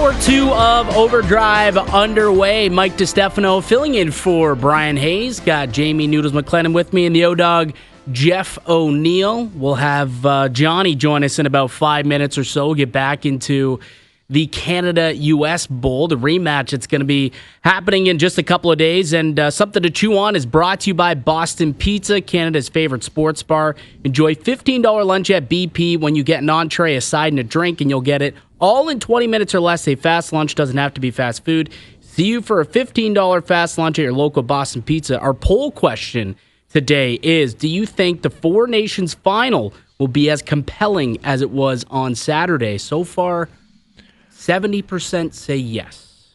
Hour 2 of OverDrive underway. Mike DiStefano filling in for Brian Hayes. Got Jamie Noodles McLennan with me and the O-Dog, Jeff O'Neill. We'll have Johnny join us in about 5 minutes or so. We'll get back into the Canada-U.S. Bowl, the rematch. It's going to be happening in just a couple of days. And Something to Chew On is brought to you by Boston Pizza, Canada's favorite sports bar. Enjoy $15 lunch at BP when you get an entree, a side, and a drink, and you'll get it all in 20 minutes or less. A fast lunch doesn't have to be fast food. See you for a $15 fast lunch at your local Boston Pizza. Our poll question today is, do you think the Four Nations final will be as compelling as it was on Saturday? So far, 70% say yes.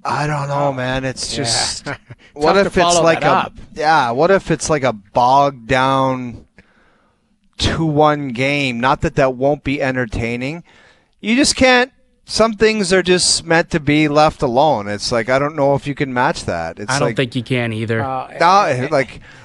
I don't know, man. It's just what if it's like what if it's like a bogged down 2-1 game? Not that won't be entertaining. You just can't. Some things are just meant to be left alone. It's like, I don't know if you can match that. I don't think you can either.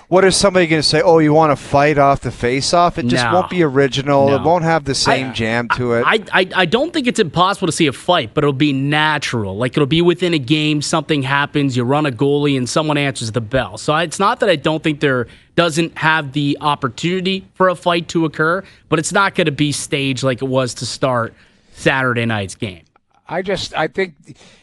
What is somebody going to say? Oh, you want to fight off the face-off? It just won't be original. No. It won't have the same jam to it. I don't think it's impossible to see a fight, but it'll be natural. Like, it'll be within a game, something happens, you run a goalie, and someone answers the bell. So it's not that I don't think there doesn't have the opportunity for a fight to occur, but it's not going to be staged like it was to start Saturday night's game. I think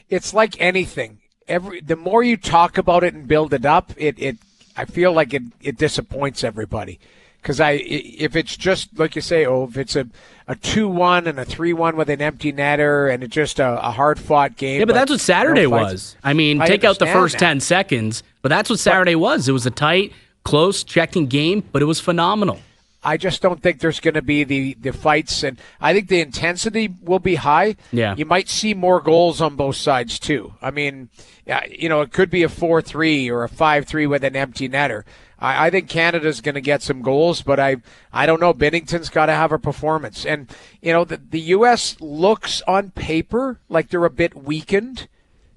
it's like anything. The more you talk about it and build it up, I feel like it disappoints everybody. Because if it's just, like you say, if it's a 2-1 and a 3-1 with an empty netter and it's just a hard-fought game. Yeah, but that's what Saturday was. I mean, take out the first 10 seconds, but that's what Saturday was. It was a tight, close, checking game, but it was phenomenal. I just don't think there's going to be the fights, and I think the intensity will be high. Yeah. You might see more goals on both sides, too. I mean, it could be a 4-3 or a 5-3 with an empty netter. I think Canada's going to get some goals, but I don't know. Binnington's got to have a performance. And, the U.S. looks on paper like they're a bit weakened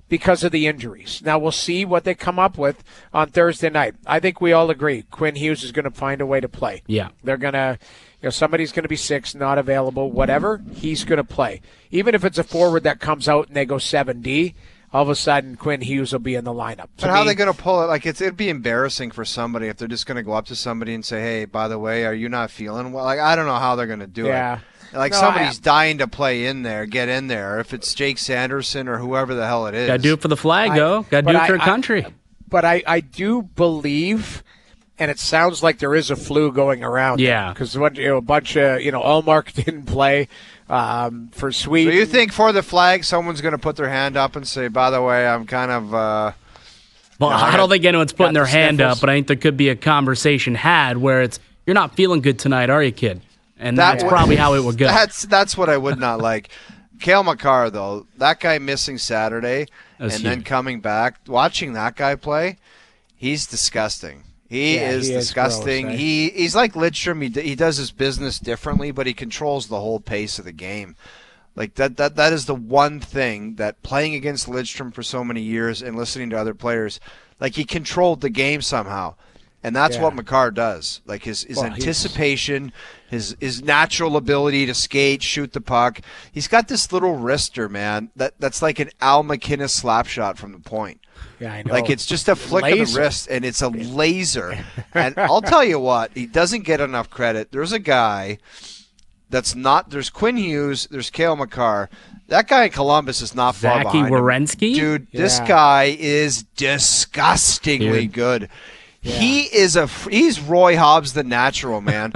because of the injuries. Now, we'll see what they come up with on Thursday night. I think we all agree Quinn Hughes is going to find a way to play. Yeah. They're going to, somebody's going to be sick, not available, whatever, he's going to play. Even if it's a forward that comes out and they go 7D, all of a sudden Quinn Hughes will be in the lineup. But how are they going to pull it? Like, it'd be embarrassing for somebody if they're just going to go up to somebody and say, hey, by the way, are you not feeling well? Like, I don't know how they're going to do it. Like, somebody's dying to play in there, get in there. If it's Jake Sanderson or whoever the hell it is. Got to do it for the flag, though. Got to do it for your country. But I do believe, and it sounds like there is a flu going around. Yeah. Because a bunch of, Allmark didn't play for Sweden. So you think for the flag, someone's going to put their hand up and say, by the way, I'm kind of... well, I don't think anyone's putting their hand up, but I think there could be a conversation had where it's, you're not feeling good tonight, are you, kid? And that's probably how it would go. That's what I would not like. Cale Makar, though, that guy missing Saturday then coming back, watching that guy play, he's disgusting. He is disgusting. Gross, He's like Lidstrom. He does his business differently, but he controls the whole pace of the game. Like that is the one thing that playing against Lidstrom for so many years and listening to other players, like he controlled the game somehow. And that's what Makar does. Like his anticipation, his natural ability to skate, shoot the puck. He's got this little wrister, man, that's like an Al McInnes slap shot from the point. Yeah, I know. Like it's just a flick of the wrist, and it's a laser. And I'll tell you what, he doesn't get enough credit. There's a guy that's not – there's Quinn Hughes, there's Cale Makar. That guy in Columbus is not far behind him. Werenski? Dude, this guy is disgustingly good. Yeah. He's Roy Hobbs the natural, man.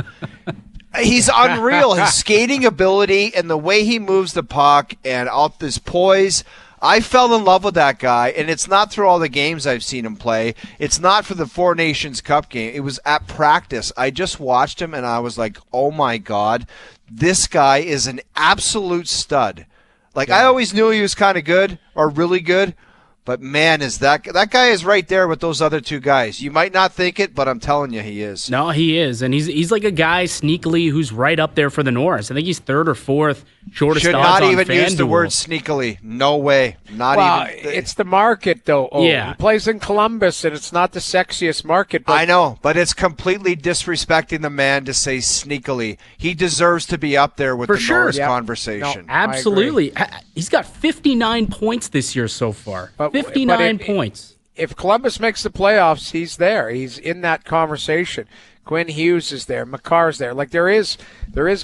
He's unreal. His skating ability and the way he moves the puck and off his poise. I fell in love with that guy, and it's not through all the games I've seen him play. It's not for the Four Nations Cup game. It was at practice. I just watched him, and I was like, oh, my God, this guy is an absolute stud. Like, I always knew he was kind of good or really good. But, man, that guy is right there with those other two guys. You might not think it, but I'm telling you he is. No, he is. And he's like a guy sneakily who's right up there for the Norris. I think he's third or fourth shortest odds on FanDuel. Should not even use the word sneakily. No way. It's the market, though. Oh, yeah. He plays in Columbus, and it's not the sexiest market. But I know, but it's completely disrespecting the man to say sneakily. He deserves to be up there with the Norris conversation. No, absolutely. He's got 59 points this year so far. 59 points. If Columbus makes the playoffs, he's there. He's in that conversation. Quinn Hughes is there. Makar's there. Like there is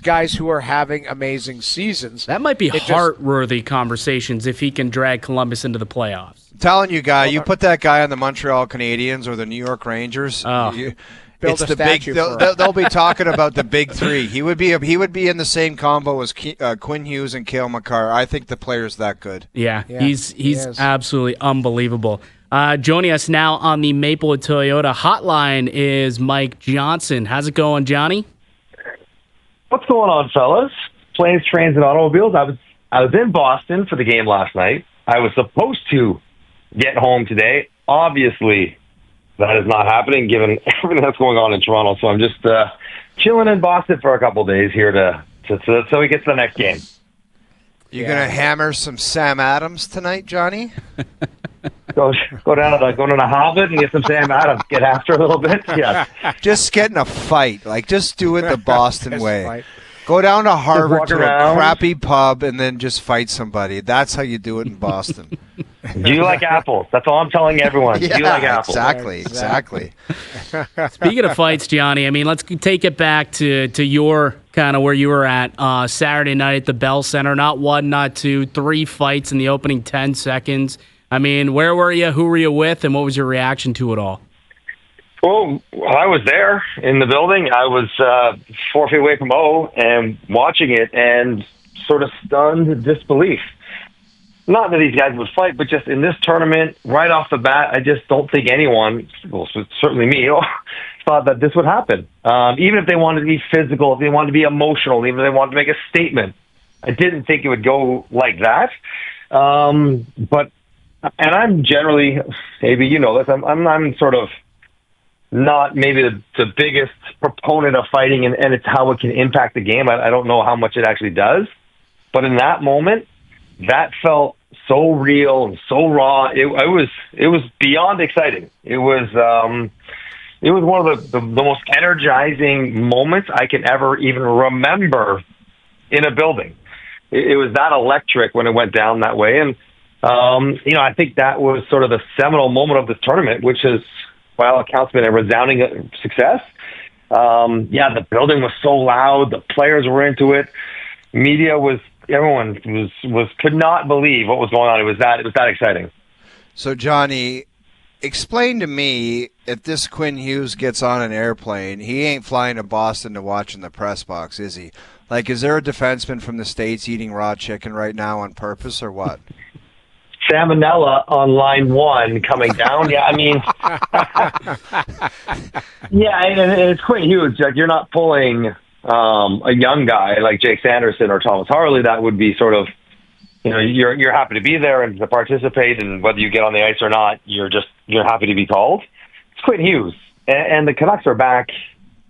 guys who are having amazing seasons. That might be heart-worthy conversations if he can drag Columbus into the playoffs. I'm telling you, you put that guy on the Montreal Canadiens or the New York Rangers. It's the big. They'll be talking about the big three. He would be in the same combo as Quinn Hughes and Cale Makar. I think the player's that good. Yeah, he's absolutely unbelievable. Joining us now on the Maplewood Toyota hotline is Mike Johnson. How's it going, Johnny? What's going on, fellas? Planes, trains, and automobiles. I was in Boston for the game last night. I was supposed to get home today. Obviously, that is not happening given everything that's going on in Toronto. So I'm just chilling in Boston for a couple of days here so we get to the next game. You gonna hammer some Sam Adams tonight, Johnny? Go down to the Hobbit and get some Sam Adams. Get after a little bit. Yeah. Just get in a fight. Just do it the Boston way. Fight. Go down to Harvard to a crappy pub and then just fight somebody. That's how you do it in Boston. Do you like apples? That's all I'm telling everyone. Yeah, do you like apples? Exactly. Speaking of fights, Johnny, let's take it back to your kind of where you were at Saturday night at the Bell Center. Not one, not two, 3 fights in the opening 10 seconds. Where were you? Who were you with? And what was your reaction to it all? Well, I was there in the building. I was 4 feet away from O and watching it and sort of stunned disbelief. Not that these guys would fight, but just in this tournament, right off the bat, I just don't think anyone, well, certainly me, thought that this would happen. Even if they wanted to be physical, if they wanted to be emotional, even if they wanted to make a statement, I didn't think it would go like that. And I'm generally, maybe you know this, I'm sort of not maybe the biggest proponent of fighting and it's how it can impact the game. I don't know how much it actually does. But in that moment, that felt so real and so raw. It was beyond exciting. It was one of the most energizing moments I can ever even remember in a building. It was that electric when it went down that way. And, I think that was sort of the seminal moment of this tournament, which is, it's been a resounding success. The building was so loud. The players were into it. Media everyone could not believe what was going on. It was that exciting. So, Johnny, explain to me, if this Quinn Hughes gets on an airplane, he ain't flying to Boston to watch in the press box, is he? Is there a defenseman from the States eating raw chicken right now on purpose or what? Salmonella on line 1 coming down. Yeah, and it's Quinn Hughes. You're not pulling a young guy like Jake Sanderson or Thomas Harley. That would be sort of, you're happy to be there and to participate, and whether you get on the ice or not, you're happy to be called. It's Quinn Hughes, and the Canucks are back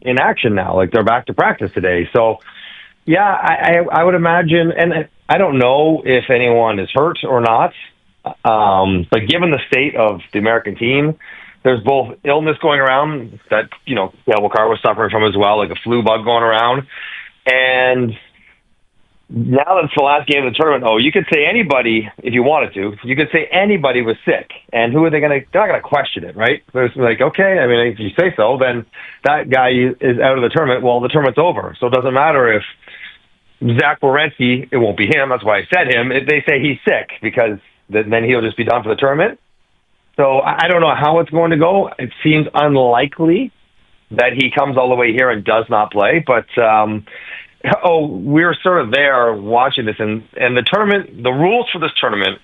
in action now. They're back to practice today. So, yeah, I would imagine, and I don't know if anyone is hurt or not. But given the state of the American team, there's both illness going around that, Makar was suffering from as well, like a flu bug going around. And now that it's the last game of the tournament, you could say anybody, if you wanted to, you could say anybody was sick. And who are they're not going to question it, right? There's okay, if you say so, then that guy is out of the tournament. Well, the tournament's over. So it doesn't matter if Zach Werenski, it won't be him, that's why I said him, if they say he's sick, because then he'll just be done for the tournament. So I don't know how it's going to go. It seems unlikely that he comes all the way here and does not play. But, we're sort of there watching this. And the tournament, the rules for this tournament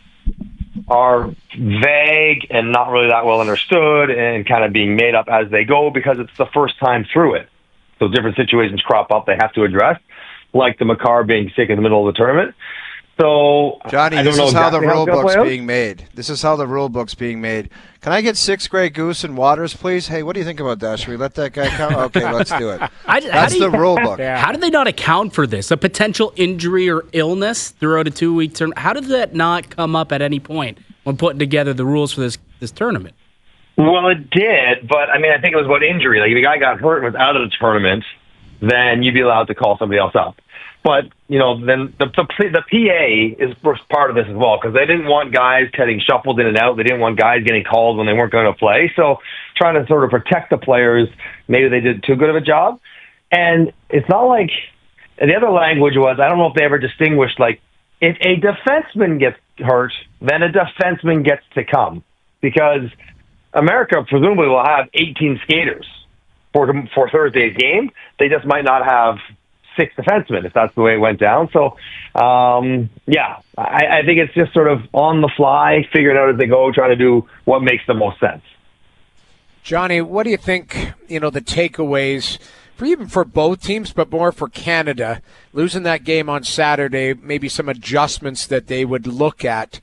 are vague and not really that well understood and kind of being made up as they go because it's the first time through it. So different situations crop up they have to address, like the Makar being sick in the middle of the tournament. So, Johnny, this is how the rule book's being made. This is how the rule book's being made. Can I get 6 Grey Goose and waters, please? Hey, what do you think about that? Should we let that guy count? Okay, let's do it. That's the rule book. Yeah. How did they not account for this? A potential injury or illness throughout a 2-week tournament? How did that not come up at any point when putting together the rules for this tournament? Well, it did, but I think it was about injury. If a guy got hurt and was out of the tournament, then you'd be allowed to call somebody else up. But, then the PA is part of this as well, because they didn't want guys getting shuffled in and out. They didn't want guys getting called when they weren't going to play. So trying to sort of protect the players, maybe they did too good of a job. And it's not like the other language was, I don't know if they ever distinguished, like, if a defenseman gets hurt, then a defenseman gets to come. Because America presumably will have 18 skaters for Thursday's game. They just might not have 6 defensemen if that's the way it went down. So, I think it's just sort of on the fly, figure it out as they go, trying to do what makes the most sense. Johnny, what do you think, the takeaways for both teams, but more for Canada, losing that game on Saturday, maybe some adjustments that they would look at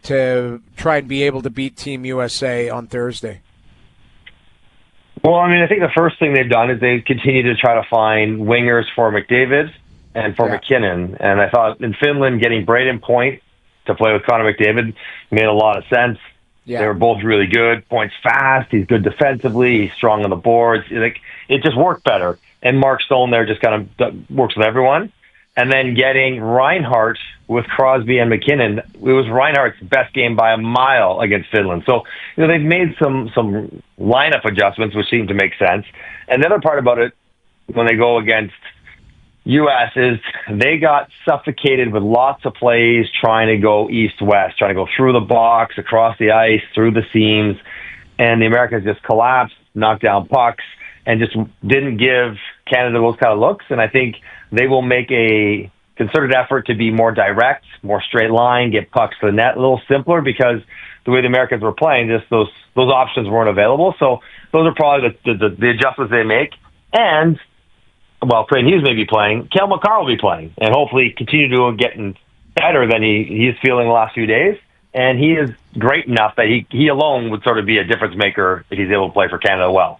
to try and be able to beat Team USA on Thursday? Well, I think the first thing they've done is they continue to try to find wingers for McDavid and for McKinnon. And I thought in Finland, getting Braden Point to play with Connor McDavid made a lot of sense. Yeah. They were both really good. Point's fast. He's good defensively. He's strong on the boards. It just worked better. And Mark Stone there just kind of works with everyone. And then getting Reinhart with Crosby and McKinnon, it was Reinhart's best game by a mile against Finland. So, they've made some lineup adjustments, which seem to make sense. And the other part about it, when they go against U.S., is they got suffocated with lots of plays trying to go east-west, trying to go through the box, across the ice, through the seams. And the Americans just collapsed, knocked down pucks, and just didn't give Canada those kind of looks. And I think they will make a concerted effort to be more direct, more straight line, get pucks to the net a little simpler, because the way the Americans were playing, just those options weren't available. So those are probably the adjustments they make. And while Quinn Hughes may be playing, Cale Makar will be playing, and hopefully continue to getting better than he is feeling the last few days. And he is great enough that he alone would sort of be a difference maker if he's able to play for Canada well.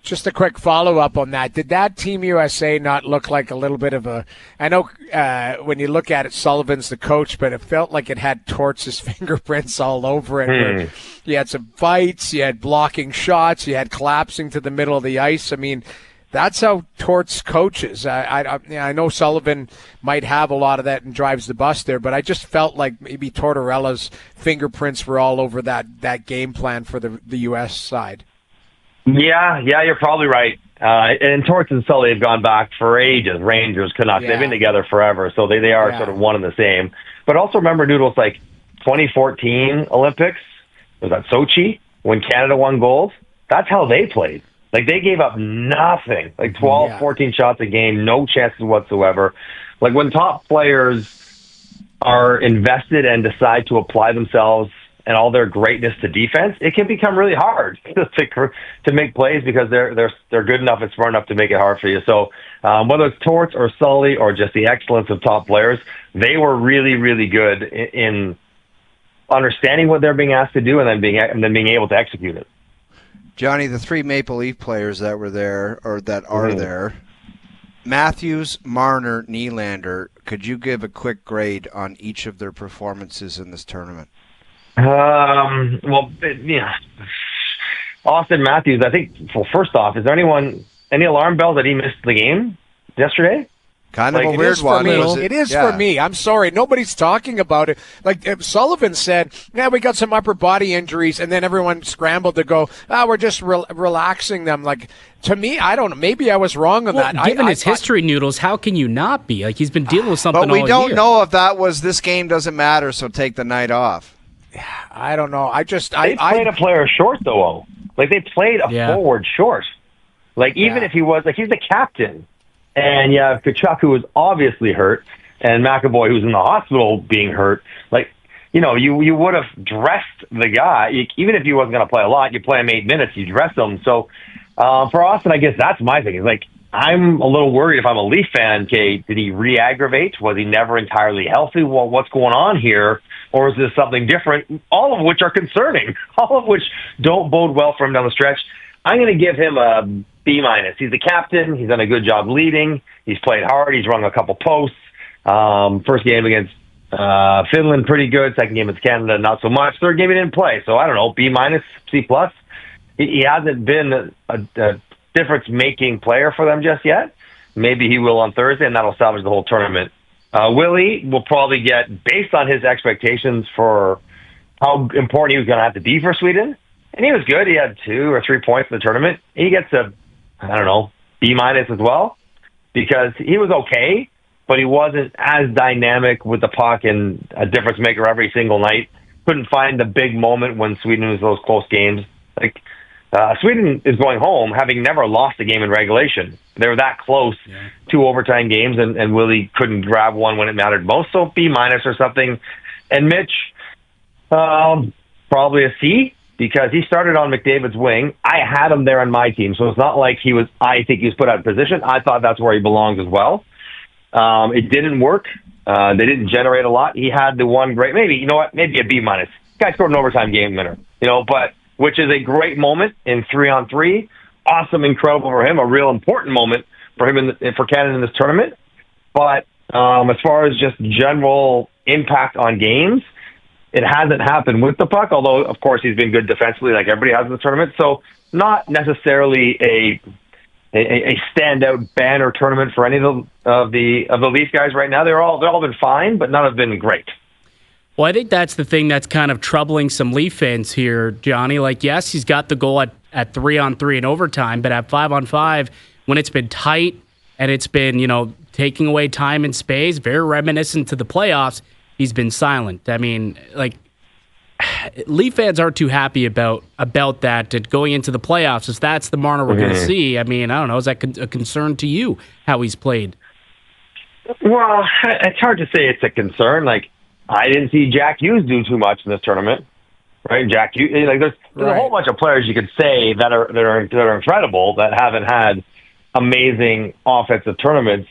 Just a quick follow-up on that. Did that Team USA not look like a little bit of a... I know when you look at it, Sullivan's the coach, but it felt like it had Torts' fingerprints all over it. You had some fights, you had blocking shots, you had collapsing to the middle of the ice. That's how Torts coaches. I know Sullivan might have a lot of that and drives the bus there, but I just felt like maybe Tortorella's fingerprints were all over that game plan for the U.S. side. Yeah, you're probably right. And Torts and Sully have gone back for ages. Rangers, Canucks, they've been together forever, so they are sort of one and the same. But also remember, Noodles, like 2014 Olympics, was that Sochi, when Canada won gold? That's how they played. Like, they gave up nothing, like 12, 14 shots a game, no chances whatsoever. Like, when top players are invested and decide to apply themselves and all their greatness to defense, it can become really hard to make plays, because they're good enough and smart enough to make it hard for you. So whether it's Torts or Sully or just the excellence of top players, they were really, really good in understanding what they're being asked to do and then being able to execute it. Johnny, the 3 Maple Leaf players that were there, or that are there, Matthews, Marner, Nylander, could you give a quick grade on each of their performances in this tournament? Auston Matthews, I think, well, first off, is there any alarm bells that he missed the game yesterday? Kind of a weird one. It is for me. I'm sorry. Nobody's talking about it. Like Sullivan said, we got some upper body injuries, and then everyone scrambled to go, we're just relaxing them. Like, to me, I don't know. Maybe I was wrong on that. Given his history, Noodles, how can you not be? Like, he's been dealing with something all year. But we don't know if that was, this game doesn't matter, so take the night off. I don't know. They played a player short, though. Like, they played a forward short. Like, even if he was, like, he's the captain. And you have Kachuk, who was obviously hurt, and McAvoy, who's in the hospital being hurt. Like, you would have dressed the guy. Even if he wasn't going to play a lot, you play him 8 minutes, you dress him. So for Auston, I guess that's my thing. It's like, I'm a little worried if I'm a Leaf fan. Okay, did he re-aggravate? Was he never entirely healthy? Well, what's going on here? Or is this something different? All of which are concerning. All of which don't bode well for him down the stretch. I'm going to give him a B-. He's the captain. He's done a good job leading. He's played hard. He's rung a couple posts. First game against Finland, pretty good. Second game against Canada, not so much. Third game, he didn't play. So I don't know, B-, C+. He hasn't been a difference-making player for them just yet. Maybe he will on Thursday, and that'll salvage the whole tournament. Willie will probably get, based on his expectations for how important he was going to have to be for Sweden, and he was good. He had 2 or 3 points in the tournament. He gets a, B- as well, because he was okay, but he wasn't as dynamic with the puck and a difference maker every single night. Couldn't find the big moment when Sweden was those close games. Sweden is going home having never lost a game in regulation. They were that close, 2 overtime games, and Willie couldn't grab one when it mattered most. So B- or something. And Mitch, probably a C, because he started on McDavid's wing. I had him there on my team, so it's not like I think he was put out of position. I thought that's where he belongs as well. It didn't work. They didn't generate a lot. He had the one great, maybe a B-. Guy scored an overtime game winner, but which is a great moment in 3-on-3. Awesome, incredible for him. A real important moment for him for Canada in this tournament. But as far as just general impact on games, it hasn't happened with the puck, although, of course, he's been good defensively like everybody has in the tournament. So not necessarily a standout banner tournament for any of the Leafs guys right now. They've all been fine, but none have been great. Well, I think that's the thing that's kind of troubling some Leaf fans here, Johnny. Yes, he's got the goal at 3-on-3 in overtime, but at 5-on-5, when it's been tight and it's been, taking away time and space, very reminiscent to the playoffs, he's been silent. I mean, Leaf fans aren't too happy about that going into the playoffs. If that's the Marner we're going to see, I mean, I don't know. Is that a concern to you, how he's played? Well, it's hard to say it's a concern. I didn't see Jack Hughes do too much in this tournament, right? Jack Hughes, there's a whole bunch of players you could say that are incredible that haven't had amazing offensive tournaments.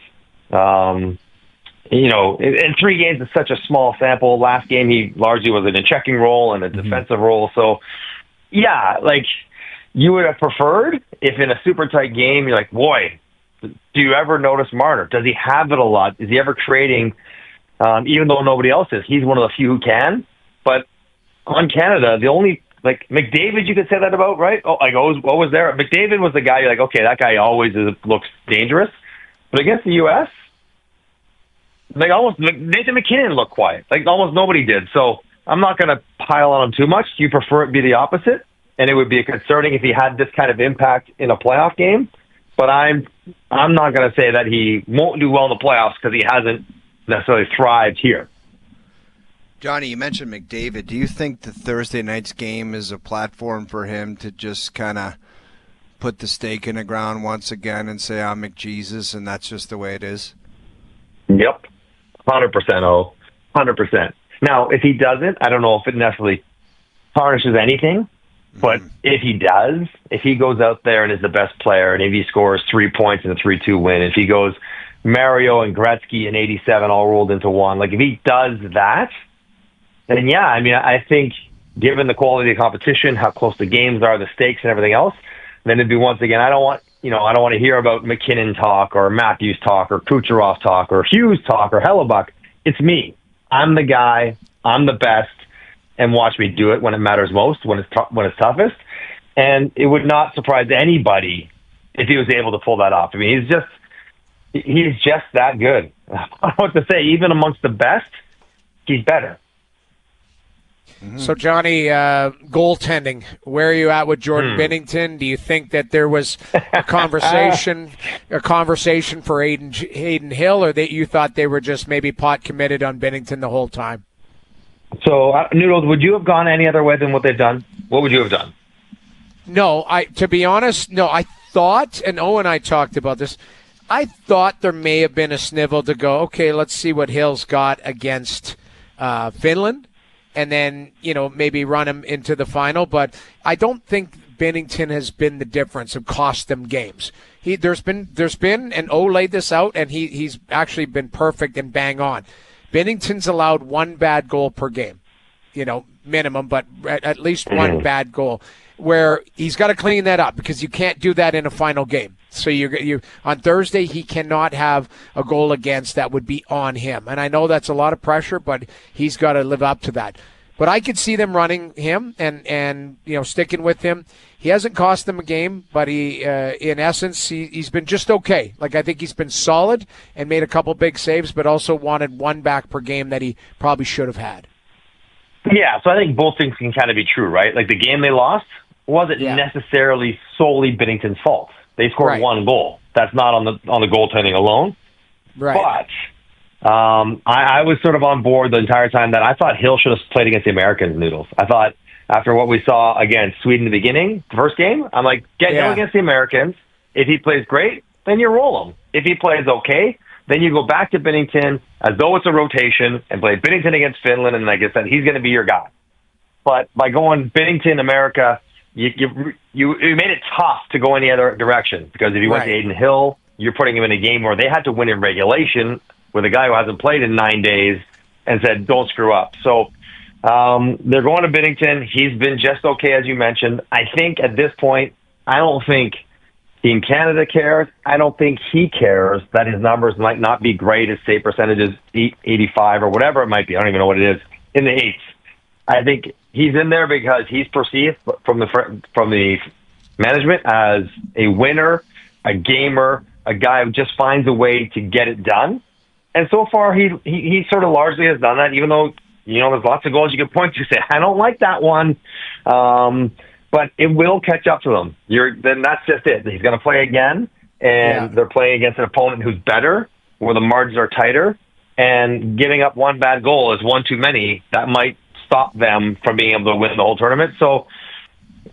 In 3 games, it's such a small sample. Last game, he largely was in a checking role and a defensive role. So, yeah, you would have preferred if in a super tight game, you're like, boy, do you ever notice Marner? Does he have it a lot? Is he ever creating, even though nobody else is? He's one of the few who can. But on Canada, the only, McDavid, you could say that about, right? What was there? McDavid was the guy you're like, okay, that guy always looks dangerous. But against the U.S., almost Nathan McKinnon looked quiet. Almost nobody did. So I'm not going to pile on him too much. You prefer it be the opposite, and it would be concerning if he had this kind of impact in a playoff game. But I'm not going to say that he won't do well in the playoffs because he hasn't necessarily thrived here. Johnny, you mentioned McDavid. Do you think the Thursday night's game is a platform for him to just kind of put the stake in the ground once again and say, I'm McJesus, and that's just the way it is? Yep. 100%, 100%. Now, if he doesn't, I don't know if it necessarily tarnishes anything, but if he does, if he goes out there and is the best player, and if he scores 3 points in a 3-2 win, if he goes Mario and Gretzky and 87 all rolled into one, if he does that, then yeah, I think given the quality of the competition, how close the games are, the stakes and everything else, then it'd be once again, I don't want to hear about McKinnon talk or Matthews talk or Kucherov talk or Hughes talk or Hellebuck. It's me. I'm the guy. I'm the best. And watch me do it when it matters most, when it's toughest. And it would not surprise anybody if he was able to pull that off. He's just that good. I don't know what to say. Even amongst the best, he's better. So, Johnny, goaltending, where are you at with Jordan Binnington? Do you think that there was a conversation for Hayden Hill, or that you thought they were just maybe pot committed on Binnington the whole time? So, Noodles, would you have gone any other way than what they've done? What would you have done? No, to be honest, no. I thought, and Owen and I talked about this, I thought there may have been a snivel to go, okay, let's see what Hill's got against Finland. And then, maybe run him into the final. But I don't think Binnington has been the difference of cost them games. There's been, and O laid this out, and he's actually been perfect and bang on. Binnington's allowed 1 bad goal per game, minimum, but at least 1 bad goal, where he's got to clean that up because you can't do that in a final game. So you on Thursday, he cannot have a goal against that would be on him. And I know that's a lot of pressure, but he's got to live up to that. But I could see them running him and sticking with him. He hasn't cost them a game, but he, in essence, he's been just okay. Like, I think he's been solid and made a couple big saves, but also wanted one back per game that he probably should have had. Yeah, so I think both things can kind of be true, right? Like, the game they lost wasn't necessarily solely Binnington's fault. They scored one goal. That's not on the goaltending alone. Right. But I was sort of on board the entire time that I thought Hill should have played against the Americans, Noodles. I thought after what we saw against Sweden in the beginning, the first game, I'm like, get Hill against the Americans. If he plays great, then you roll him. If he plays okay, then you go back to Binnington as though it's a rotation and play Binnington against Finland, and like I said, he's going to be your guy. But by going Binnington, America, you made it tough to go any other direction, because if you went to Aiden Hill, you're putting him in a game where they had to win in regulation with a guy who hasn't played in 9 days and said, don't screw up. So they're going to Binnington. He's been just okay, as you mentioned. I think at this point, I don't think Team Canada cares. I don't think he cares that his numbers might not be great. His save percentage is 85 or whatever it might be. I don't even know what it is, in the eights. I think he's in there because he's perceived from the management as a winner, a gamer, a guy who just finds a way to get it done. And so far, he sort of largely has done that, even though, there's lots of goals you can point to, say, I don't like that one. But it will catch up to them. Then that's just it. He's going to play again, and they're playing against an opponent who's better, where the margins are tighter, and giving up one bad goal is one too many. That might stop them from being able to win the whole tournament. So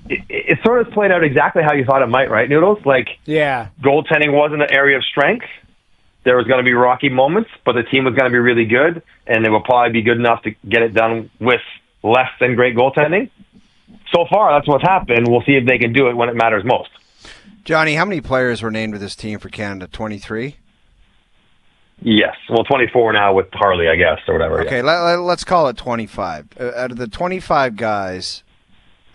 it sort of played out exactly how you thought it might, right, Noodles? Goaltending wasn't an area of strength. There was going to be rocky moments, but the team was going to be really good, and they will probably be good enough to get it done with less than great goaltending. So far, that's what's happened. We'll see if they can do it when it matters most. Johnny, how many players were named to this team for Canada? 23? Yes. Well, 24 now with Harley, I guess, or whatever. Okay, let's call it 25. Out of the 25 guys,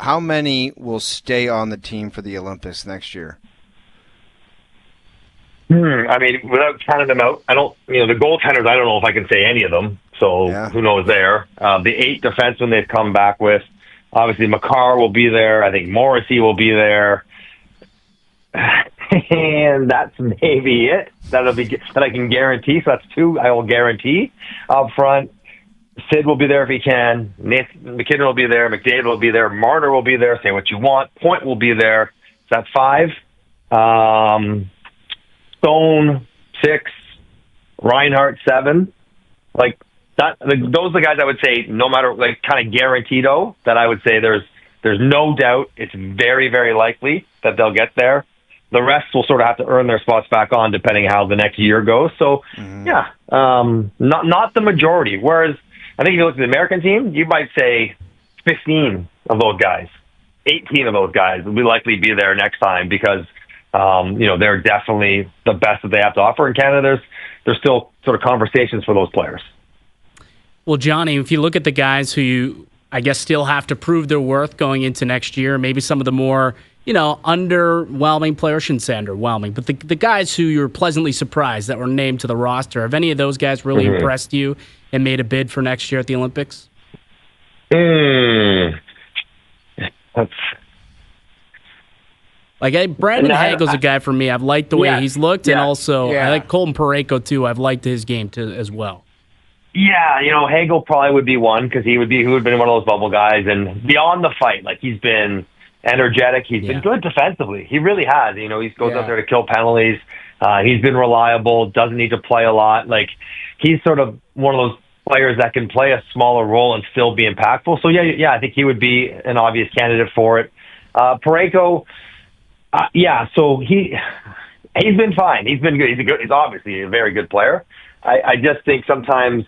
how many will stay on the team for the Olympics next year? I mean, without counting them out, the goaltenders, I don't know if I can say any of them, so who knows there. The 8 defensemen they've come back with, obviously Makar will be there. I think Morrissey will be there. And that's maybe it. That I can guarantee. So that's 2 I will guarantee. Up front, Sid will be there if he can. McKinnon will be there. McDavid will be there. Marner will be there. Say what you want. Point will be there. So that's 5. Stone, 6. Reinhart, 7. Like that. Those are the guys I would say, no matter, kind of guaranteed, though, that I would say there's no doubt it's very, very likely that they'll get there. The rest will sort of have to earn their spots back on depending how the next year goes. So, not the majority. Whereas I think if you look at the American team, you might say 15 of those guys, 18 of those guys will likely be there next time because, they're definitely the best that they have to offer. In Canada, there's still sort of conversations for those players. Well, Johnny, if you look at the guys who I guess still have to prove their worth going into next year, maybe some of the more, underwhelming players, shouldn't say underwhelming, but the guys who you're pleasantly surprised that were named to the roster, have any of those guys really impressed you and made a bid for next year at the Olympics? Brandon Hagel's a guy for me. I've liked the way he's looked, and also I like Colton Parayko too. I've liked his game too as well. Yeah, Hagel probably would be one because he would have been one of those bubble guys, and beyond the fight, he's been energetic. He's been good defensively. He really has. He goes out there to kill penalties. He's been reliable. Doesn't need to play a lot. He's sort of one of those players that can play a smaller role and still be impactful. So I think he would be an obvious candidate for it. Parayko. So he's been fine. He's been good. He's obviously a very good player. I just think sometimes,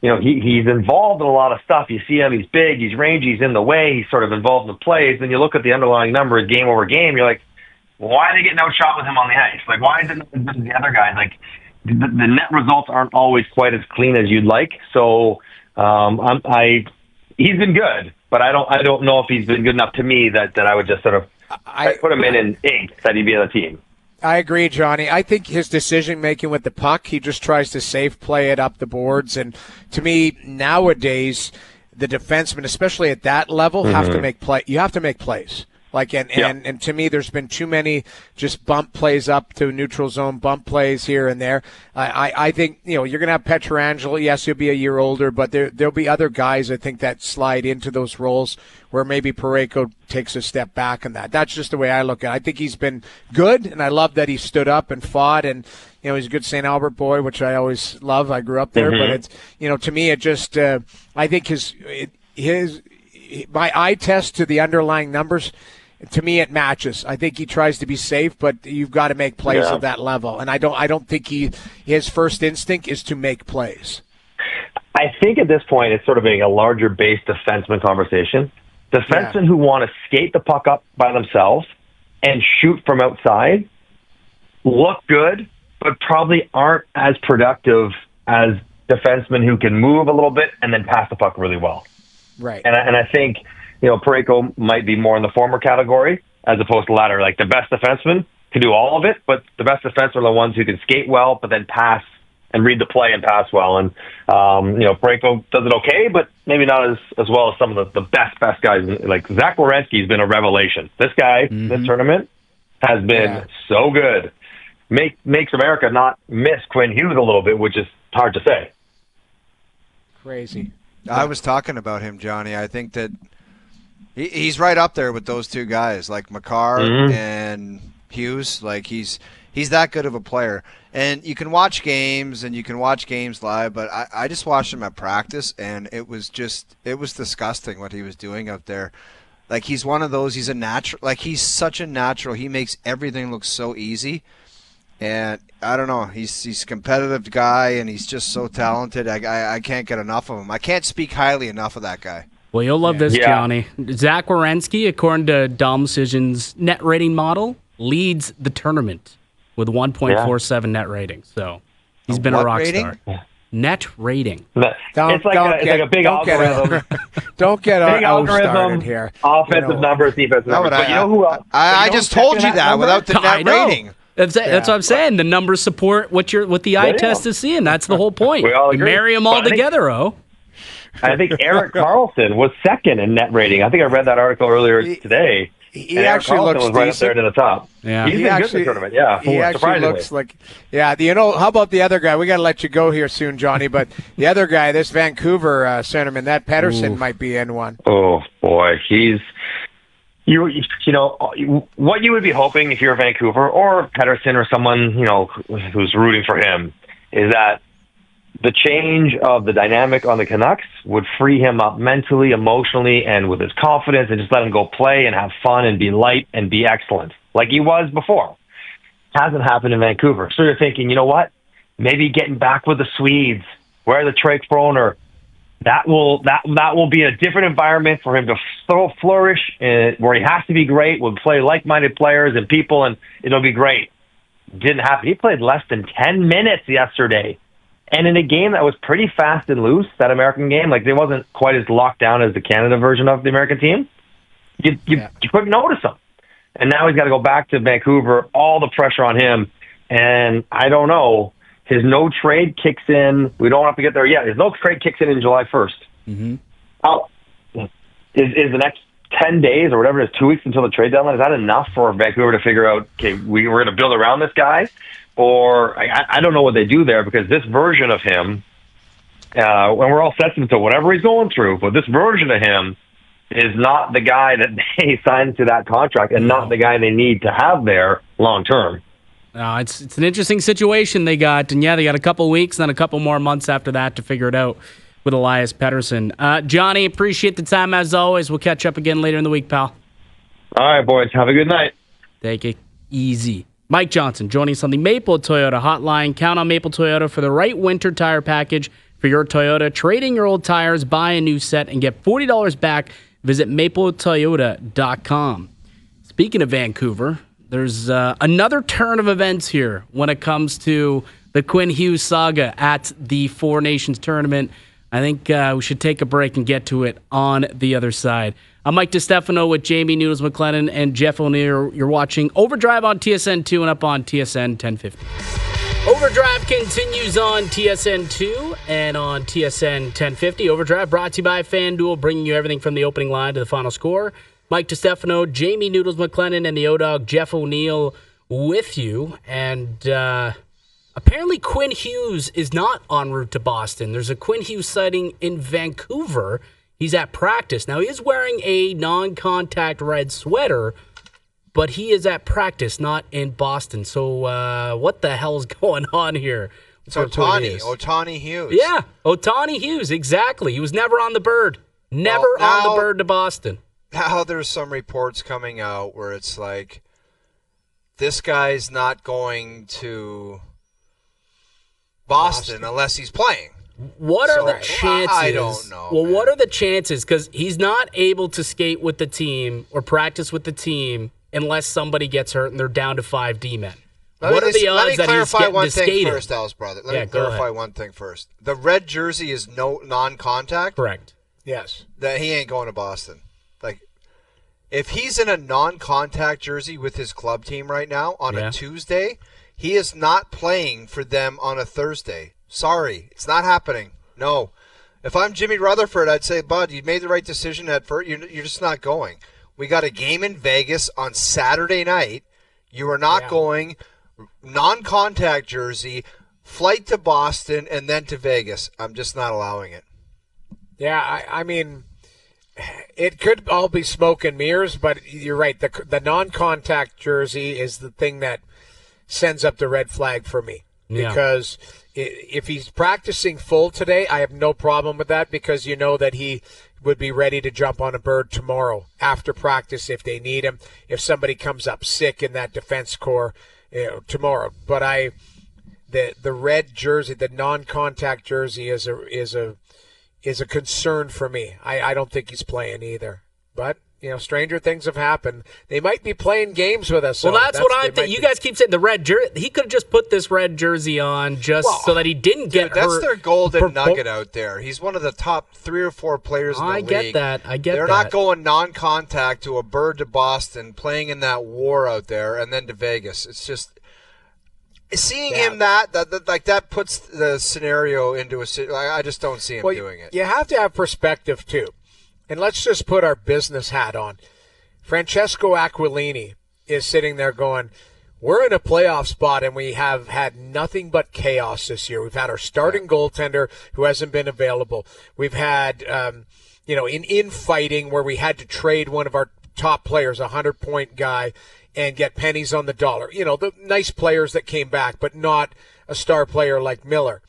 he's involved in a lot of stuff. You see him, he's big, he's rangy, he's in the way, he's sort of involved in the plays. Then you look at the underlying numbers, game over game, you're like, why are they getting outshot with him on the ice? Why is it not as good as the other guys? The net results aren't always quite as clean as you'd like. So he's been good, but I don't know if he's been good enough to me that I would just sort of put him in ink that he'd be on the team. I agree, Johnny. I think his decision-making with the puck, he just tries to safe play it up the boards. And to me, nowadays, the defensemen, especially at that level, have to make play. You have to make plays. And to me, there's been too many just bump plays up to neutral zone, bump plays here and there. I think, you're going to have Pietrangelo. Yes, he'll be a year older, but there'll be other guys, I think, that slide into those roles where maybe Parayko takes a step back in that. That's just the way I look at it. I think he's been good, and I love that he stood up and fought, and he's a good St. Albert boy, which I always love. I grew up there, but it's, to me, it just, I think my eye test to the underlying numbers, to me, it matches. I think he tries to be safe, but you've got to make plays at that level. And I don't think his first instinct is to make plays. I think at this point it's sort of being a larger base defenseman conversation. Defensemen who want to skate the puck up by themselves and shoot from outside look good, but probably aren't as productive as defensemen who can move a little bit and then pass the puck really well. Right. And I think, Parayko might be more in the former category as opposed to latter. Like the best defensemen can do all of it, but the best defensemen are the ones who can skate well, but then pass and read the play and pass well. And, Parayko does it okay, but maybe not as well as some of the best guys. Like Zach Werenski's been a revelation. This guy, this tournament, has been so good. Makes America not miss Quinn Hughes a little bit, which is hard to say. Crazy. I was talking about him, Johnny. I think that he's right up there with those two guys, like Makar and Hughes. Like he's that good of a player. And you can watch games and you can watch games live, but I just watched him at practice, and it was disgusting what he was doing out there. Like he's one of those. He's a natural. Like he's such a natural. He makes everything look so easy. And I don't know, he's a competitive guy, and he's just so talented. I can't get enough of him. I can't speak highly enough of that guy. Well, you'll love this, Johnny. Zach Werenski, according to Dom Decision's net rating model, leads the tournament with 1.47 net rating. So he's been a rock star. Net rating. It's like a big algorithm. Don't get big algorithm here. Offensive numbers, defensive numbers. But you know who else? I just told you that without the net rating. That's what I'm saying. The numbers support what the eye test is seeing. That's the whole point. We all agree. You marry them all together, I think Erik Karlsson was second in net rating. I think I read that article earlier today. He actually looks was right up there to the top. Yeah, he's been good in the tournament. Yeah, he actually looks like. Yeah, how about the other guy? We got to let you go here soon, Johnny. But the other guy, this Vancouver centerman, that Pettersson might be in one. Oh boy, he's. You know what you would be hoping if you're Vancouver or Pettersson or someone who's rooting for him is that the change of the dynamic on the Canucks would free him up mentally, emotionally, and with his confidence, and just let him go play and have fun and be light and be excellent like he was before. Hasn't happened in Vancouver. So you're thinking, you know what? Maybe getting back with the Swedes, where the Trey Froner. That will be a different environment for him to flourish, where he has to be great, will play like-minded players and people, and it'll be great. Didn't happen. He played less than 10 minutes yesterday. And in a game that was pretty fast and loose, that American game, like it wasn't quite as locked down as the Canada version of the American team, you couldn't notice him. And now he's got to go back to Vancouver, all the pressure on him, and I don't know. His no trade kicks in. We don't have to get there yet. His no trade kicks in July 1st. Mm-hmm. Is the next 10 days or whatever it is, 2 weeks until the trade deadline, is that enough for Vancouver to figure out, okay, we're going to build around this guy? Or I don't know what they do there, because this version of him, and we're all sensitive to whatever he's going through, but this version of him is not the guy that they signed to that contract and not the guy they need to have there long term. It's an interesting situation they got, and they got a couple weeks and then a couple more months after that to figure it out with Elias Pettersson. Johnny, appreciate the time as always. We'll catch up again later in the week, pal. All right, boys. Have a good night. Take it easy. Mike Johnson joining us on the Maple Toyota hotline. Count on Maple Toyota for the right winter tire package for your Toyota. Trading your old tires, buy a new set, and get $40 back. Visit mapletoyota.com. Speaking of Vancouver, there's another turn of events here when it comes to the Quinn Hughes saga at the Four Nations tournament. I think we should take a break and get to it on the other side. I'm Mike DiStefano with Jamie Noodles McLennan and Jeff O'Neill. You're watching OverDrive on TSN 2 and up on TSN 1050. Overdrive continues on TSN 2 and on TSN 1050. Overdrive brought to you by FanDuel, bringing you everything from the opening line to the final score. Mike DiStefano, Jamie Noodles McLennan, and the O-Dog Jeff O'Neill with you. And apparently Quinn Hughes is not en route to Boston. There's a Quinn Hughes sighting in Vancouver. He's at practice. Now, he is wearing a non-contact red sweater, but he is at practice, not in Boston. So what the hell is going on here? It's Ohtani Hughes. Yeah, Ohtani Hughes, exactly. He was never on the bird. Never on the bird to Boston. Now there's some reports coming out where it's like, this guy's not going to Boston unless he's playing. What are the chances? I don't know. Well, what are the chances? Because he's not able to skate with the team or practice with the team unless somebody gets hurt and they're down to 5 D-men. What are the odds that he's getting to skate? Let me clarify one thing first, Alice, brother. Let me clarify one thing first. The red jersey is no non-contact? Correct. Yes. That he ain't going to Boston. Like, if he's in a non-contact jersey with his club team right now on a Tuesday, he is not playing for them on a Thursday. Sorry, it's not happening. No. If I'm Jimmy Rutherford, I'd say, Bud, you made the right decision at first. You're just not going. We got a game in Vegas on Saturday night. You are not going. Non-contact jersey, flight to Boston, and then to Vegas. I'm just not allowing it. Yeah, I mean, it could all be smoke and mirrors, but you're right. The non-contact jersey is the thing that sends up the red flag for me. Yeah. Because if he's practicing full today, I have no problem with that, because you know that he would be ready to jump on a bird tomorrow after practice if they need him, if somebody comes up sick in that defense core tomorrow. But the red jersey, the non-contact jersey is a concern for me. I don't think he's playing either. But stranger things have happened. They might be playing games with us. Well, that's what I'm thinking. You guys keep saying the red jersey. He could have just put this red jersey on so that he didn't get hurt. That's their golden nugget out there. He's one of the top 3 or 4 players in the league. I get that. They're not going non-contact to a bird to Boston, playing in that war out there, and then to Vegas. It's just seeing him that puts the scenario into a. I just don't see him doing it. You have to have perspective too. And let's just put our business hat on. Francesco Aquilini is sitting there going, we're in a playoff spot and we have had nothing but chaos this year. We've had our starting goaltender who hasn't been available. We've had, infighting where we had to trade one of our top players, a 100-point guy, and get pennies on the dollar. The nice players that came back, but not a star player like Miller.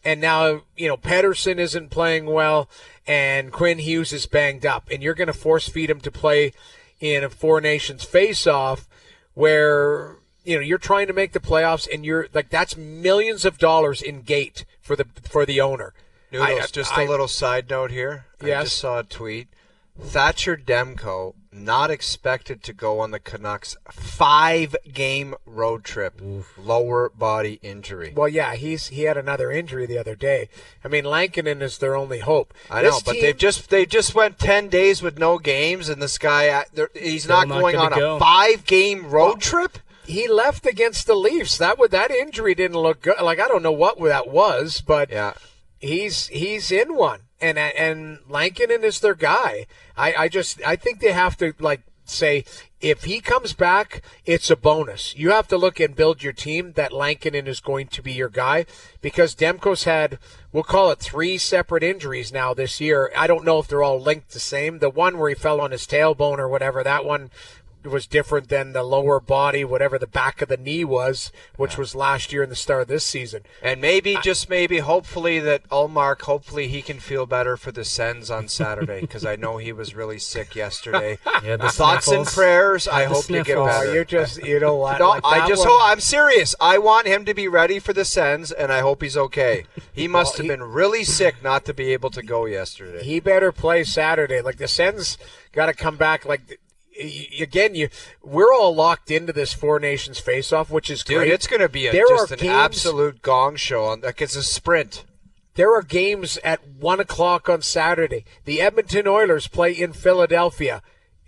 And now, Pettersson isn't playing well, and Quinn Hughes is banged up. And you're going to force feed him to play in a Four Nations face-off where, you're trying to make the playoffs, and you're like, that's millions of dollars in gate for the owner. Noodles, just a little side note here. Yes. I just saw a tweet. Thatcher Demko not expected to go on the Canucks 5-game road trip. Oof. Lower body injury. Well, yeah, he had another injury the other day. I mean, Lankinen is their only hope. I know, but they just went 10 days with no games, and this guy he's not going on a 5-game road trip. He left against the Leafs. That injury didn't look good. Like, I don't know what that was, but he's in one. And Lankinen is their guy. I think they have to say, if he comes back, it's a bonus. You have to look and build your team that Lankinen is going to be your guy, because Demko's had, we'll call it 3 separate injuries now this year. I don't know if they're all linked the same. The one where he fell on his tailbone or whatever, that one was different than the lower body, whatever the back of the knee was, which was last year and the start of this season. And hopefully that Ullmark, hopefully he can feel better for the Sens on Saturday, because I know he was really sick yesterday. Thoughts and prayers. I hope you get better. You know what? No, I'm serious. I want him to be ready for the Sens, and I hope he's okay. He must have been really sick not to be able to go yesterday. He better play Saturday. The Sens got to come back again, we're all locked into this Four Nations face-off, which is great. Dude, it's going to be an absolute gong show. It's a sprint. There are games at 1 o'clock on Saturday. The Edmonton Oilers play in Philadelphia.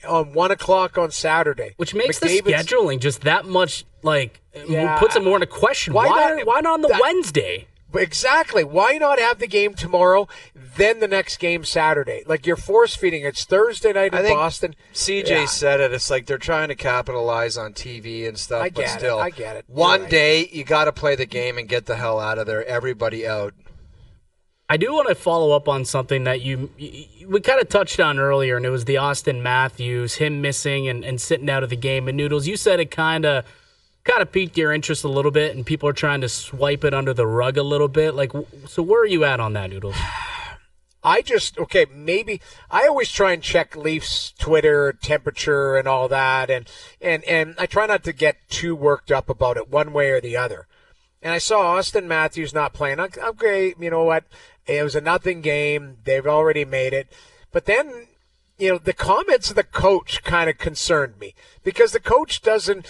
on 1 o'clock on Saturday. Which makes the scheduling just that much, puts it more into question. Why not on the Wednesday? Exactly. Why not have the game tomorrow, then the next game Saturday? Like, you're force-feeding. It's Thursday night in Boston. CJ said it. It's like they're trying to capitalize on TV and stuff. I get it. One day, you got to play the game and get the hell out of there. Everybody out. I do want to follow up on something that we kind of touched on earlier, and it was the Auston Matthews, him missing and sitting out of the game. And Noodles, you said it kind of piqued your interest a little bit, and people are trying to swipe it under the rug a little bit. So where are you at on that, Noodles? Maybe I always try and check Leafs Twitter temperature and all that, and I try not to get too worked up about it one way or the other. And I saw Auston Matthews not playing. Okay, you know what? It was a nothing game. They've already made it. But then, the comments of the coach kind of concerned me because the coach doesn't,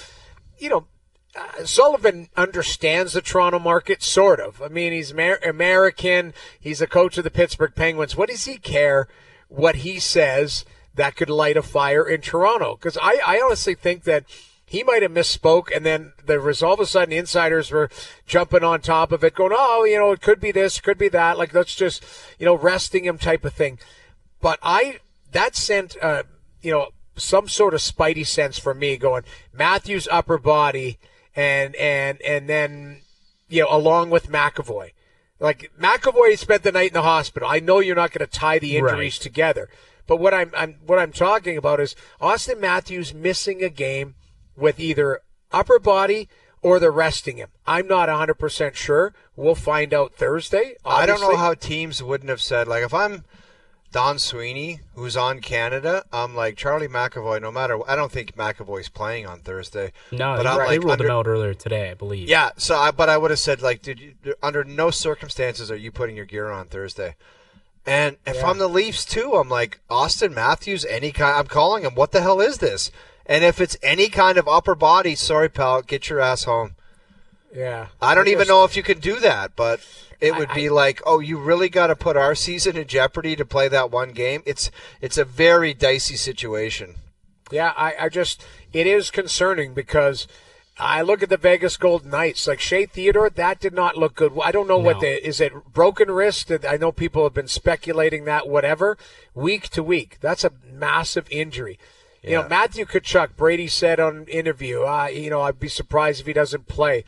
Sullivan understands the Toronto market, sort of. I mean, he's American. He's a coach of the Pittsburgh Penguins. What does he care what he says that could light a fire in Toronto? Because I honestly think that he might have misspoke, and then all of a sudden insiders were jumping on top of it, going, it could be this, could be that, like, let's just, resting him type of thing. But that sent, some sort of spidey sense for me going, Matthews upper body, and then, along with McAvoy. Like, McAvoy spent the night in the hospital. I know you're not going to tie the injuries together. But what I'm talking about is Auston Matthews missing a game with either upper body or they're resting him. I'm not 100% sure. We'll find out Thursday, obviously. I don't know how teams wouldn't have said, like, if I'm Don Sweeney, who's on Canada, I'm like, Charlie McAvoy, no matter – I don't think McAvoy's playing on Thursday. No, they ruled him out earlier today, I believe. Yeah, but I would have said, like, under no circumstances are you putting your gear on Thursday. And if I'm the Leafs, too, I'm like, Auston Matthews, I'm calling him, what the hell is this? And if it's any kind of upper body, sorry, pal, get your ass home. Yeah. I don't even know if you can do that, but it would be like, you really got to put our season in jeopardy to play that one game? It's a very dicey situation. Yeah, it is concerning because I look at the Vegas Golden Knights, like Shea Theodore, that did not look good. I don't know is it broken wrist? I know people have been speculating that, whatever. Week to week, that's a massive injury. Yeah. Matthew Tkachuk, Brady said on an interview, I'd be surprised if he doesn't play.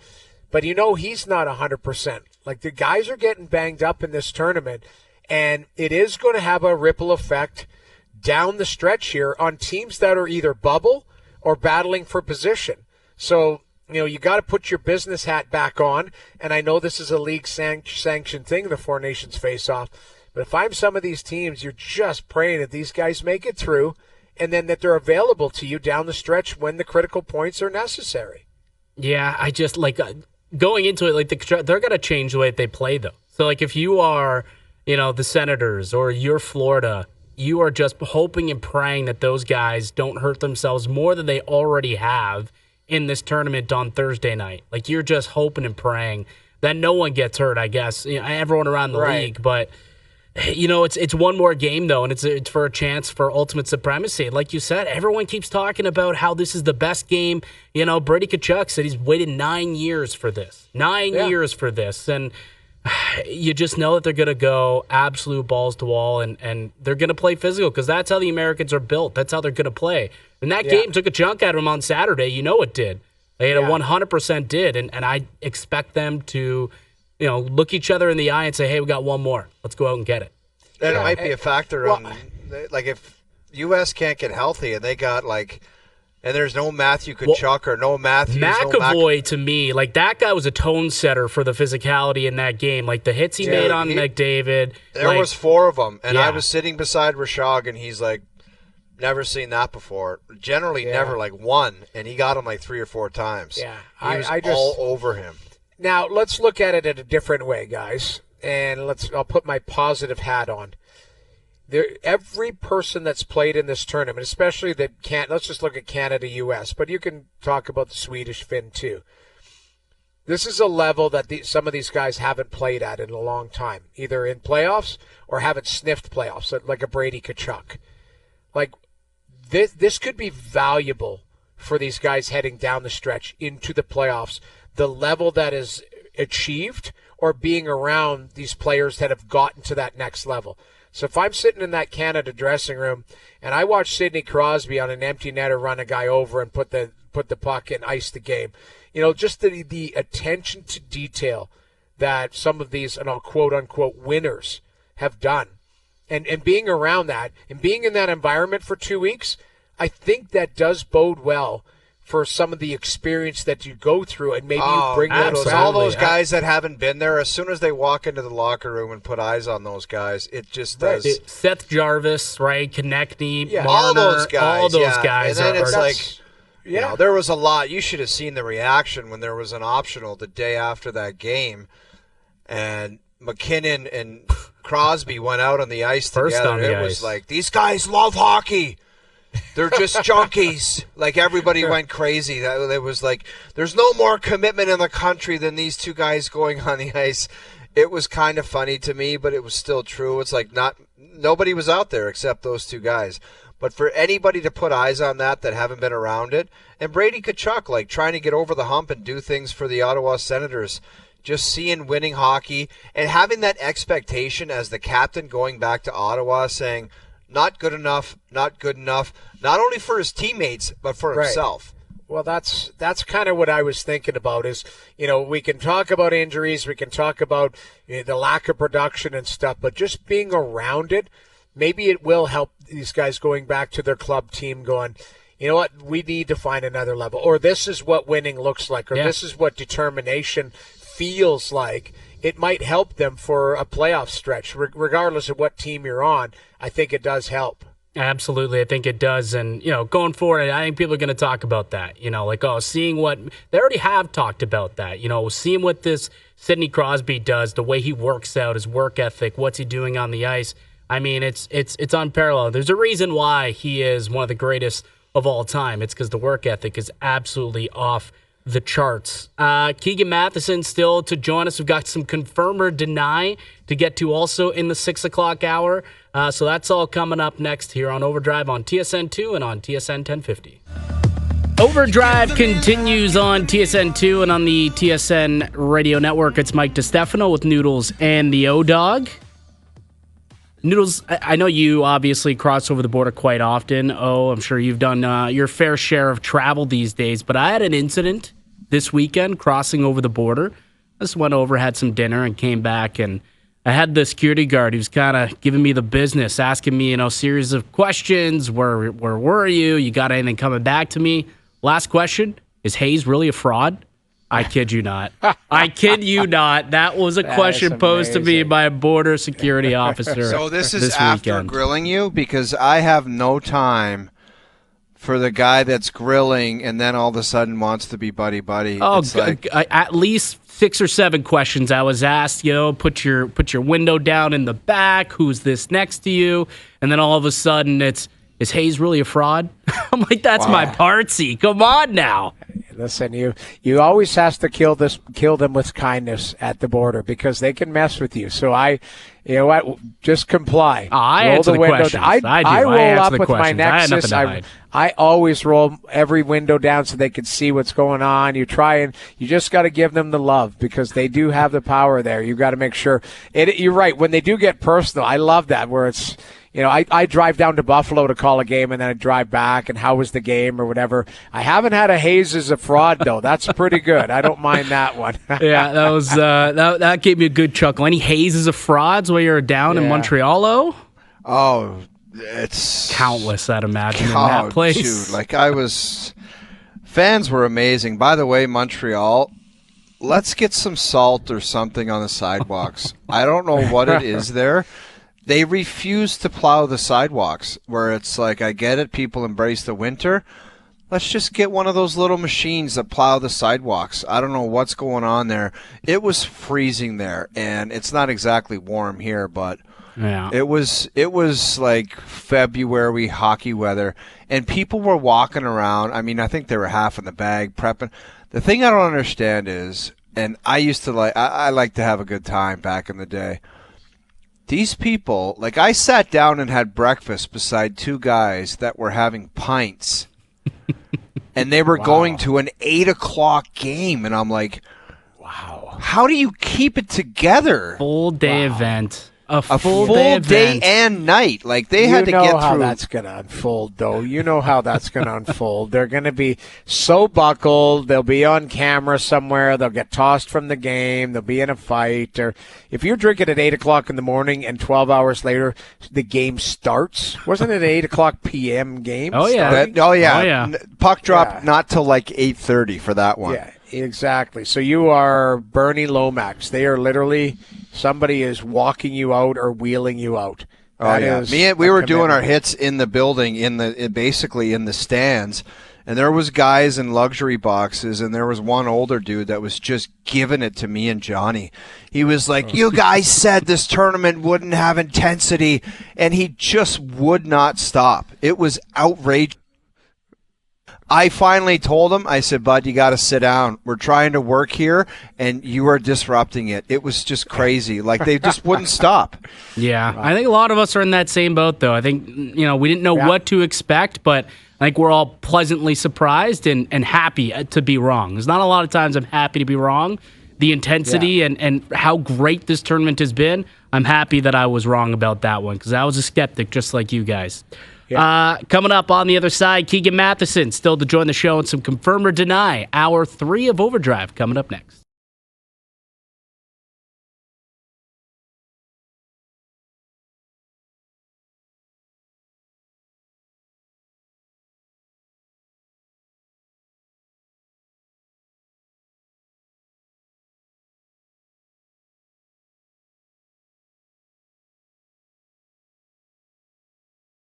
But he's not 100%. Like, the guys are getting banged up in this tournament, and it is going to have a ripple effect down the stretch here on teams that are either bubble or battling for position. So, you got to put your business hat back on, and I know this is a league sanctioned thing, the Four Nations face-off. But if I'm some of these teams, you're just praying that these guys make it through, and then that they're available to you down the stretch when the critical points are necessary. Yeah, I just, going into it, they're going to change the way they play, though. So, if you are, the Senators or you're Florida, you are just hoping and praying that those guys don't hurt themselves more than they already have in this tournament on Thursday night. You're just hoping and praying that no one gets hurt, I guess. Everyone around the league, but it's one more game, though, and it's for a chance for ultimate supremacy. Like you said, everyone keeps talking about how this is the best game. Brady Tkachuk said he's waited 9 years for this. 9 years for this. And you just know that they're going to go absolute balls to wall, and they're going to play physical because that's how the Americans are built. That's how they're going to play. And that game took a chunk out of them on Saturday. It did. They had 100% did, and I expect them to – look each other in the eye and say, hey, we got one more. Let's go out and get it. And it might be a factor on, if U.S. can't get healthy and they got, and there's no Matthew Tkachuk or no Matthews. McAvoy, to me, that guy was a tone setter for the physicality in that game. The hits he made on McDavid. There was 4 of them, and I was sitting beside Rashog, and he's like, never seen that before. Generally never, one, and he got him 3 or 4 times. Yeah. He was all over him. Now, let's look at it in a different way, guys, and I'll put my positive hat on. Every person that's played in this tournament, especially let's just look at Canada, U.S., but you can talk about the Swedish, Finn, too. This is a level that some of these guys haven't played at in a long time, either in playoffs or haven't sniffed playoffs, like a Brady Tkachuk. this could be valuable for these guys heading down the stretch into the playoffs. The level that is achieved, or being around these players that have gotten to that next level. So if I'm sitting in that Canada dressing room and I watch Sidney Crosby on an empty netter run a guy over and put the puck and ice the game, just the attention to detail that some of these, and I'll quote unquote, winners have done, and being around that and being in that environment for 2 weeks, I think that does bode well for some of the experience that you go through, and maybe you bring those. All those guys that haven't been there, as soon as they walk into the locker room and put eyes on those guys, it just does. Seth Jarvis, right? Konechny, Marner, all those guys. guys. And then it's like, there was a lot. You should have seen the reaction when there was an optional the day after that game, and McKinnon and Crosby went out on the ice together. It was like, these guys love hockey. They're just junkies. Like, everybody went crazy. It was like, there's no more commitment in the country than these two guys going on the ice. It was kind of funny to me, but it was still true. It's like, nobody was out there except those two guys. But for anybody to put eyes on that haven't been around it, and Brady Tkachuk, like, trying to get over the hump and do things for the Ottawa Senators, just seeing winning hockey and having that expectation as the captain going back to Ottawa saying, not good enough, not only for his teammates, but for himself. Well, that's kind of what I was thinking about is, we can talk about injuries, we can talk about the lack of production and stuff, but just being around it, maybe it will help these guys going back to their club team going, you know what, we need to find another level, or this is what winning looks like, or this is what determination feels like. It might help them for a playoff stretch, regardless of what team you're on. I think it does help. Absolutely, I think it does. And, going forward, I think people are going to talk about that. Seeing what – they already have talked about that. Seeing what this Sidney Crosby does, the way he works out, his work ethic, what's he doing on the ice. I mean, it's unparalleled. There's a reason why he is one of the greatest of all time. It's because the work ethic is absolutely off the charts. Keegan Matheson still to join us. We've got some confirm or deny to get to also in the 6 o'clock hour. So that's all coming up next here on OverDrive on TSN 2 and on TSN 1050. OverDrive continues on TSN 2 and on the TSN radio network. It's Mike DiStefano with Noodles and the O-Dog. Noodles, I know you obviously cross over the border quite often. I'm sure you've done your fair share of travel these days, but I had an incident this weekend crossing over the border. I just went over, had some dinner, and came back, and I had the security guard who's kind of giving me the business, asking me, a series of questions. Where were you? You got anything coming back to me? Last question, is Hayes really a fraud? I kid you not. I kid you not. That was a question posed to me by a border security officer. So this is after grilling you? Because I have no time for the guy that's grilling and then all of a sudden wants to be buddy-buddy. Oh, at least 6 or 7 questions I was asked, put your window down in the back, who's this next to you? And then all of a sudden is Hayes really a fraud? I'm like, that's my partsy. Come on now. Listen, you always have to kill them with kindness at the border because they can mess with you. So just comply. I answer the questions. I roll up with my Nexus. I always roll every window down so they can see what's going on. You just got to give them the love because they do have the power there. You got to make sure. You're right. When they do get personal, I love that where it's. I drive down to Buffalo to call a game, and then I drive back, and how was the game or whatever. I haven't had a Hayes as a fraud, though. That's pretty good. I don't mind that one. Yeah, that was that gave me a good chuckle. Any Hayes as a frauds while you're down in Montreal? Oh, it's countless, I'd imagine, in that place. Dude, fans were amazing. By the way, Montreal, let's get some salt or something on the sidewalks. I don't know what it is there. They refuse to plow the sidewalks, where it's like, I get it, people embrace the winter. Let's just get one of those little machines that plow the sidewalks. I don't know what's going on there. It was freezing there, and it's not exactly warm here, but it was like February hockey weather, and people were walking around. I mean, I think they were half in the bag prepping. The thing I don't understand is, and I used to I like to have a good time back in the day. these people, like I sat down and had breakfast beside two guys that were having pints and they were going to an 8:00 game. And I'm like, wow, how do you keep it together? Full day event. A full day day and night. Like they had to get through. You know how that's going to unfold, though. You know how that's going to unfold. They're going to be so buckled. They'll be on camera somewhere. They'll get tossed from the game. They'll be in a fight. Or if you're drinking at 8:00 in the morning and 12 hours later the game starts, wasn't it an 8:00 p.m. game? Oh yeah. Puck drop not till like 8:30 for that one. Yeah, exactly. So you are Bernie Lomax. They are literally. Somebody is walking you out or wheeling you out. We were doing our hits in the building, basically in the stands, and there was guys in luxury boxes, and there was one older dude that was just giving it to me and Johnny. He was like, "You guys said this tournament wouldn't have intensity," and he just would not stop. It was outrageous. I finally told him, I said, "Bud, you got to sit down. We're trying to work here, and you are disrupting it." It was just crazy. Like, they just wouldn't stop. Yeah, I think a lot of us are in that same boat, though. I think, we didn't know what to expect, but I think we're all pleasantly surprised and happy to be wrong. There's not a lot of times I'm happy to be wrong. The intensity and how great this tournament has been, I'm happy that I was wrong about that one because I was a skeptic just like you guys. Yeah. Coming up on the other side, Keegan Matheson still to join the show and some confirm or deny. Hour 3 of Overdrive coming up next.